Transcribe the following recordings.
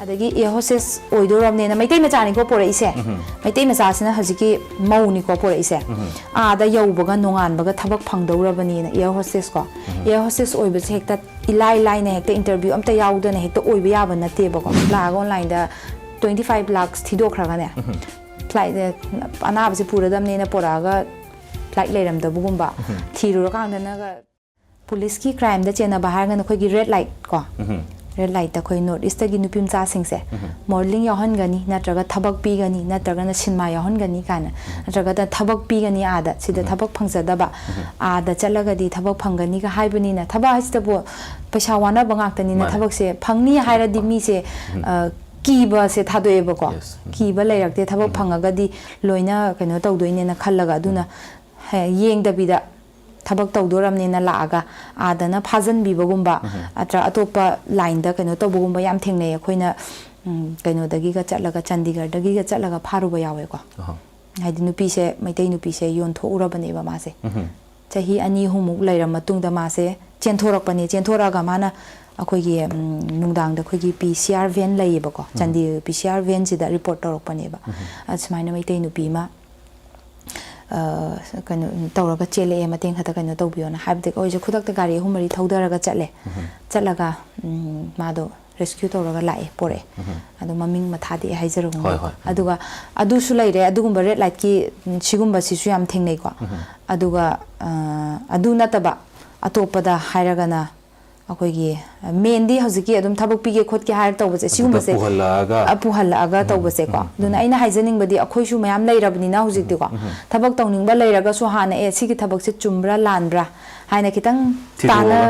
adagi air hostess oidoramne na maitai macha ni ko pore ise maitai macha sina hajiki mau ni ko pore ise da yaubaga nongan baga thabak phangdorabani na air hostess ko air hostess oibase hekta ilai lai na hekta interview amta yaudana hekta oiba yaba nate ba ko lag online da 25 lakhs thidokraga ne flight anabase puradamne na poraga flight leiram da bugumba thiru kang na ga police ki crime da chena bahar ga na khoi gi red light ko red light ta khoi north east gi nupim cha sing se morning yaohangani natraga thabak pi gani natraga na sinma yaohangani kana natraga da thabak pi gani ada sida thabak phangjada ba ada chalaga di thabak phanggani ga haibani na thaba hasita bo paisa wana bangak tani na thabak se phangni haira di mi se kiba se thadoe ba ko kiba leirakte thabak phangaga di loina kaino tawdoine na khallaga aduna yeng da bida thabak tawdoramne na laaga adana phajan bibagumba atra atopa line da kaino tawbugumba yam thengnei akoina kaino dagi ga chatlaga chandigarh dagi ga chatlaga pharuba yawe ko haidi nupi se maitai nupi se yon thorabane ba ma se chahi ani humuk leiram matungda ma se chenthorapane chenthora mana akoigi nungdang da khoigi PCR van lei ba ko chandi PCR van sida report torokpane ba asmaina maitai nupi ma kano tawraga chele e mateng khata kano tawbiona habde ko je khudak ta gari humari thawdaraga chatle chalaga mado rescue tawraga lai pore adu maming mathadi haizarung aduga adu su laire adugumba red light ki sigumba sisu yam thengnei ko aduga adu nataba atopada hairaga na akoigi mendi hojiki adum thabak pige khot ki hair tawbase sigumba se apuhalaga tawbase ko duna aina haijaning badi akhoi su mayam leirabni na hojik de ko thabak tawning ba leiraga su hana e sigi thabak se chumbra lanbra haina kitang tala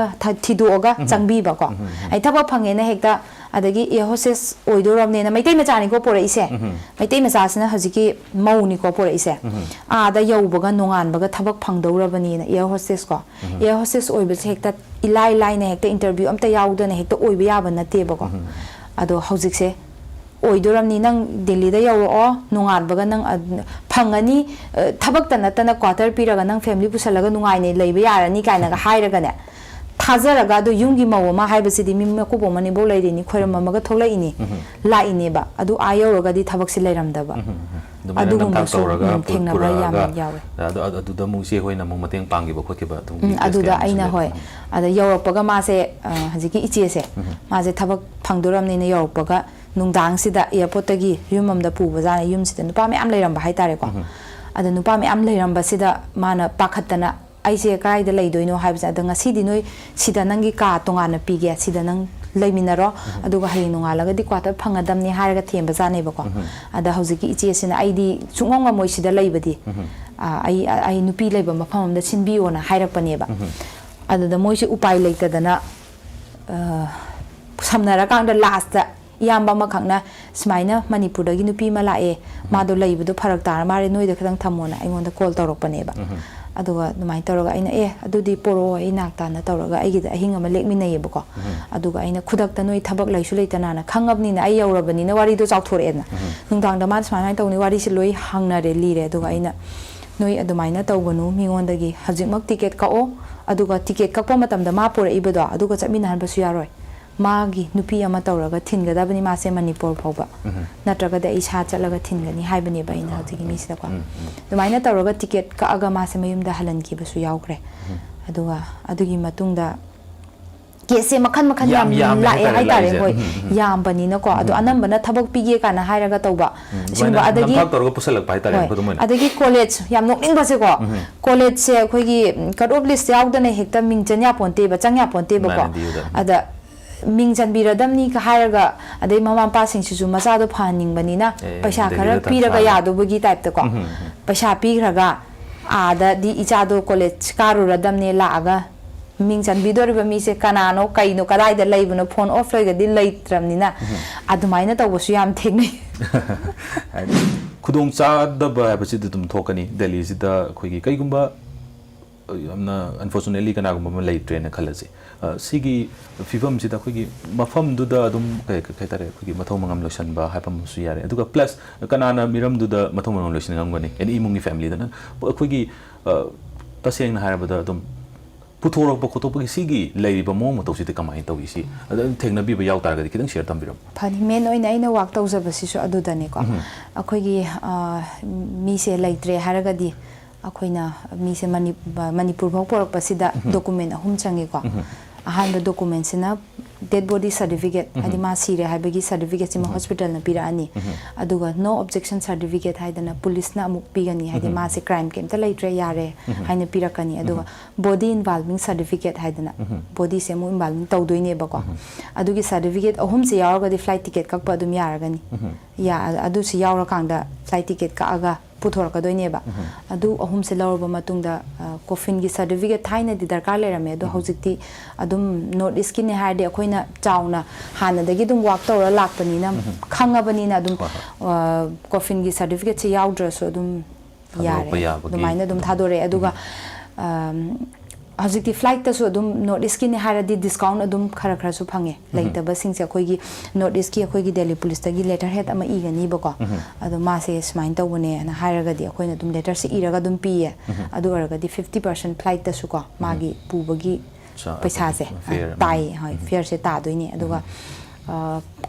thidoga changbi ba ko ai thabak phange na hekta adagi air hostess oidoramne na maitai macha ni ko pore ise maitai macha sina hojiki mau ni ko pore ise da yaubaga nongan baga thabak phangdorabani na air hostess ko air hostess oibase hekta ilai lai na hekta interview amta yaudana hekta oiba yaba nate ba ko ado hojik se oidoramni nang Delhi da yawo nongan baga nang phangani thabak ta natana quarter piraga nang family pusalaga nungai ne leiba yarani kaina ga hairaga ne thazaraga do yungi mawama haibasidi mimma ko bomani bo leireni khoirama maga tholaini laini ba adu ayoroga di thabak se leiramda ba adu gum tawraga thengnaba yam yawe adu da mungse hoina mung mateng panggi ba khotki ba adu da aina hoi ada yoropaga ma se hajiki iche se ma se thabak phangdoramni ne yoropaga nungdang sida airport tagi yumamda puba jana yum sida nupa me am leiramba haitare ko ada nupa me am leiramba sida mana pakhatana aise kai da leidoino haibsa da ngasi di noi sida nangi ka tongana pige sida nang leiminaro aduga hai nungalaga di kwata phangadamni haraga themba jane ba ko ada hojiki iche sina aidi chungong moi sida leibadi ai nupi leiba mafam da sinbiona hairakpane ba ada da moi se upai leitadana samnara kang da last da yamba makhangna smaina manipur dagi nupi mala e mado leibudo pharak tar mare noi da khadang thamona aingonda call torokpane ba aduga numai toroga aina adudi poro ai nakta na toroga ai gida ahinga ma lekminai bako aduga aina khudakta noi thabak laisu leitana na khangabni na ai yaurabani na wari do chauthore na nungdang da ma smai tawni wari si loi hangna re li re aduga aina noi adumai na tawganu mingondagi hajikmak ticket ka o aduga ticket kakpa matam da ma pore ibado aduga chamin han basu yaroi magi nupi ama tawraga thingadabani ma se manipur phawba natraga da isa chalaga thingani haibani ba ina hojiki mi sida ko dumaina tawraga ticket ka aga ma se mayum da halan ki basu yaukre aduga adugi matungda kese makhan yam la e hai tare hoi yam bani na ko adu anam bana thabak pige kana hairaga tawba singba adagi tawraga pusalak pai tare badumai adagi college yam nokning ba se ko college se khoigi cut off list yaudana hekta mingchanya ponte ba changya ponte ba ko ada ming janbiradamni ka hairaga adai mama pa sing sisu macha do phaning banina paisa khara piraga yadu bugi type ta ko paisa pigraga ada di icha do college karu radamne laaga ming janbidori ba mi se kanano kaino kadai da leibuno phone off loiga di leitramnina adumaina tawbasu yam thengnai khudong cha da ba basi dum thokani Delhi sida khoigi kaigumba amna unfortunately kana gumba lei train khalase sigi fifam sida khoigi mafam du da dum kai tare khoigi mathau mangam lotion ba haipam su yare aduga plus kana na miram du da mathau mangam lotion ngam gani any imungi family da khoigi taseng na haraba da dum पुथोरक खोटोपगी सिगी लेरिबा मोंग मतौसिते कमाय तौइसी अद थेंगनबीबा याव तारगदि खिदंग share तंबिरम funny main ओइना आइना वाक तौजबसिसु अदुदने को अखोगी मीसे लैत्रे हारगदि अखोइना मीसे मणिपुर भोग पोरकपसिदा document अहुम चंगे को अहानबा डॉक्यूमेंट सिना डेड बॉडी सर्टिफिकेट आदि मा सिरे हाइबगी सर्टिफिकेट सिमा हॉस्पिटल न पिरानी अदुगा नो ऑब्जेक्शन सर्टिफिकेट हाइदना पुलिस ना अमुक पिगनी हाइदे मा से क्राइम केमता लैत्रे यारे हाइना पिरकनी अदुगा बॉडी इन्वॉल्विंग सर्टिफिकेट हाइदना बॉडी से मु इन्वॉल्विंग तौदोइने बको अदुगी सर्टिफिकेट अहुम से यावगदि फ्लाइट टिकट ककपा अदुम यारगनी या अदु से यावरा कांगदा फ्लाइट टिकट कागा पुथोरकदोइनेबा अदु अहुम से लौरबा मतुंगदा कोफिन की सर्टिफिकेट थाइना दि दरकार लेरमे अदु हौजिकति अदुम नॉर्थ ईस्ट की ने हाइदे अखोइना चाउना हानदगी दुम वाक तौरा लाकपनिना खंगबनिना अदुम कोफिन की सर्टिफिकेट से याउद्रसो अदुम यारे दुमाइना अदुम थादोरे अदुगा हजिकति फ्लाइट तसो अदुम नॉर्थ ईस्ट की ने हारदि डिस्काउंट अदुम खरा खरा सु फंगे लैतबा सिंग से अखोइगी नॉर्थ ईस्ट की अखोइगी दिल्ली पुलिस तगी लेटर हेड अमा इगनी बको अदु मासे स्माइन तौबने ना हारगदि अखोइना अदुम लेटर से इरगा अदुम पिए अदु अरगदि 50% फ्लाइट तसु को मागी पुबगी पैसा से ताई हाय फेयर से तादोइने अदुगा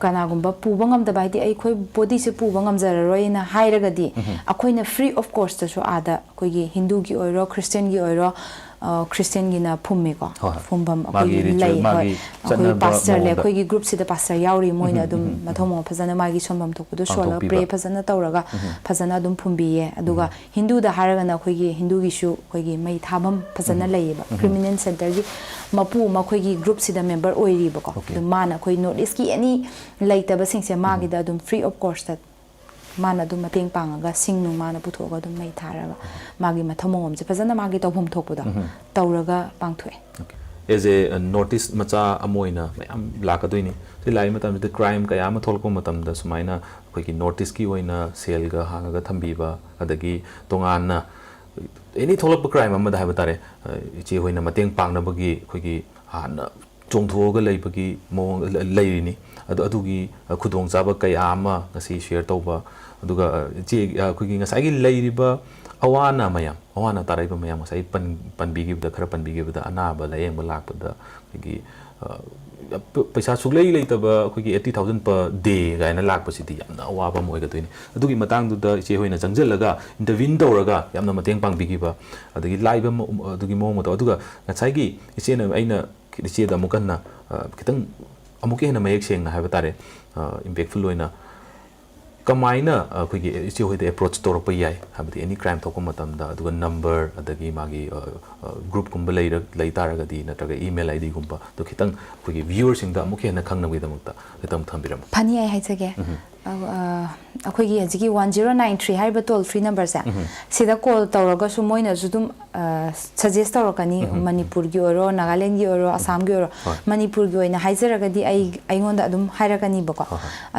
कनागुंबा पुबा ngamdaba हाइदि अखोइ बॉडी से पुबा ngamजररोइना हाइरगदि अखोइना फ्री ऑफ कॉस्ट तसु आदा अखोइगी हिंदू की ओइरो क्रिश्चियन की ओइरो क्रिश्चियन की ना फुम्मे को फुम्बम अखोइगी लई होय अखोइ पास्टर ले अखोइगी ग्रुप से पास्टर याउरी मोइना अदुम मथोमो फजना मागी सोमबम थोकुदो सोला प्रे फजना तौरगा फजना अदुम फुम्बिये अदुगा हिंदू दा हारगना अखोइगी हिंदू गिसु अखोइगी मै थाबम फजना लईबा क्रिमिनल सेंटर की मपु मखोइगी ग्रुप सिदा मेंबर ओइरिबको अदुम माना अखोइ नॉर्थ ईस्ट की एनी लैतबा सिंगसे मागिदा अदुम फ्री ऑफ कॉस्ट माना अदुम मतेंग पांगागा सिंगनु माना पुथोगा अदुम मै थारागा मागी मथमोम से फजना मागी तौफम थोकपदा तौरगा पांगथोए एज ए नोटिस मचा अमोइना मैम लाकदोइनी से लाई मतम द क्राइम कया म थोलको मतम द सुमाइना अखोइगी नोटिस की ओइना सेलगा हांगागा थंबीबा अदगी तोंगाना एनी थोलक क्राइम अमदा हाइबा तारे इचे होइना मतेंग पांगनबगी अखोइगी हाना चोंथोगा लैबगी मोंग लैरिनी अदुगी खुदोंग चाबा कया अमा ngasi शेयर तौबा अदुगा जे अखोइगी ngसाइगी लैरिबा अवाना मयाम अवाना ताराइबा मयाम ngसाइ पनबिगिबदा खरा पनबिगिबदा अनाबा लायेंबा लाकपदा अखोइगी पैसा सुगलै लैतबा अखोइगी 80,000 पर डे गायना लाकपसिदि यामना अवाबा मोइगदोइनी अदुगी मतांगदुदा इचे होइना जंगजलगा इंटरवीन तौरगा यामना मतेंग पांगबिगिबा अदुगी लाइबा अदुगी मोमतो अदुगा ngसाइगी इचेना अइना इचेदा मुकन्ना खितंग अमुके हेना मयेक सेंगना हाइबा तारे इम्पैक्टफुल होइना कमाइना अखोइगी इचे होइदे अप्रोच तौरप याय हाबदि एनी क्राइम थोको मतमदा अदुगा नंबर अदगी मागी ग्रुप कुंबा लैतारगदि नत्रगा ईमेल आईडी गुंबा तो खितंग अखोइगी व्यूअर सिंगदा अमुके हेना खंगनबगिदमक्ता खितंग थंबिरम फनी आई हाइजगे अखोइगी हजिगी 1093 हाइबा टोल फ्री नंबर से सिदा कॉल तौरगा सु मोइना जुदुम सजेस्ट तौरकनी मणिपुर की ओरो नागालैंड की ओरो असम की ओरो मणिपुर की ओइना हाइजरगदि आइगोंदा अदुम हाइरकनी बको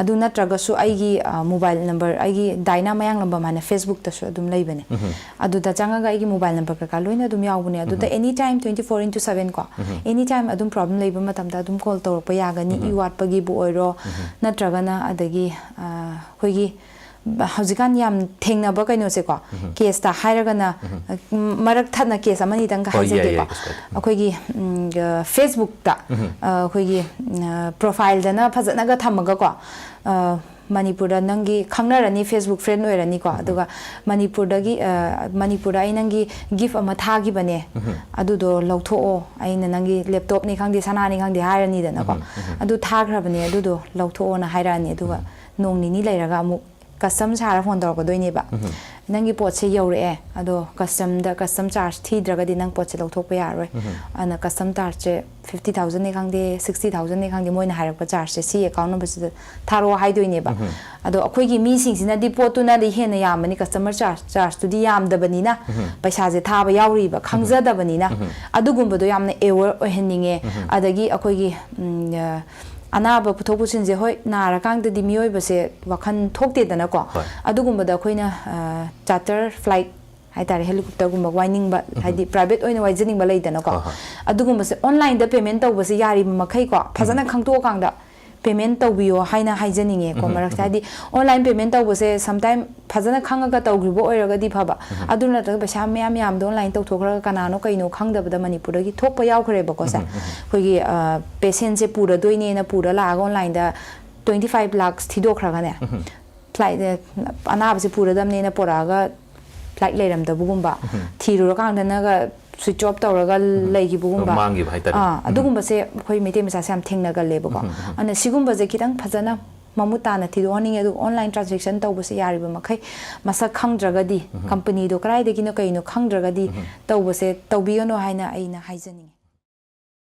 अदु नत्रगा सु आइगी मोबाइल नंबर आइगी डायना मयांगलंबम माने फेसबुक तसु अदुम लैबने अदुदा चंगागा आइगी मोबाइल नंबर का लोइना अदुम यावबने अदुदा एनी टाइम 24/7 को एनी टाइम अदुम प्रॉब्लम लैबा मतमदा अदुम कॉल तौरप यागनी इवाटपगी बु ओइरो नत्रगना अदगी अखोइगी हजिकान याम थेंगनाबा कइनोसे को केसता हाइरगना मरक थना केस अमनी तंग हाइजेगे को अखोइगी फेसबुक ता अखोइगी प्रोफाइल दना फजनागा थमगा को मणिपुर नंगी खंगनरनी फेसबुक फ्रेंड ओइरनी को अदुगा मणिपुर आई नंगी गिफ्ट अमा थागिबने अदुदो लौथोओ आइना नंगी लैपटॉप नि खंगदि सनानि खंगदि हाइरनी दना को अदु थाग्रबने अदुदो लौथोओ ना हाइरानी अदुगा नोंग निनी लैरगा अमु कस्टम सारा फोन तौरकदोइनेबा नंगी पोचे यौरे अदो कस्टम चार्ज थीद्रगदि नंग पोचे लौथोप यारोय अना कस्टम चार्ज 50,000 ने खंगदे 60,000 ने खंगदे मोइना हारक चार्ज सी अकाउंट नंबर से थारो हाइदोइनेबा अदो अखोइगी मी सिंगसिना दि पोतुना दि हेना यामनी कस्टमर चार्ज तुदि यामदबनिना पैसा जे थाबा याउरिबा खंगजदबनिना अदुगुंबदो यामना एवर ओहनिंगे अदगी अखोइगी अनाब पुथोपुसिनजे होय नारकांगदि मियोइबसे वखन थोक्तेदना को अदुगुंबदा अखोइना चार्टर फ्लाइट हाइतारे हेलीकॉप्टर गुंबा वाइनिंग हाइदि प्राइवेट ओइना वाइजनिंग बा लैदना को अदुगुंबसे ऑनलाइन द पेमेंट तौबसे यारि मखै को फजना खंगतो कांगदा payment tawbiyo haina haijaninge ko marak tadi online payment tawbose sometime phajana khangaga tawgribo oiraga di phaba aduna ta pesa myam yam do online tawthokra kanano kaino khangdabada manipur gi thokpa yawkhre ba ko sa khogi patient se pura doine na pura la online da 25 lakhs thidokra ga ne flight anab se pura dam ne na poraga flight leram da bugumba thiru ka na ga switch off tawraga leigi bugumba mangi bhai tar adugumba se khoi mete mesa sam thengna ga lebo ko ana sigumba je kitang phajana mamuta na thido honing edu online transaction tawbase yariba makhai masa khangdraga di company do krai de kino kaino khangdraga di tawbase tawbiyono haina aina haijani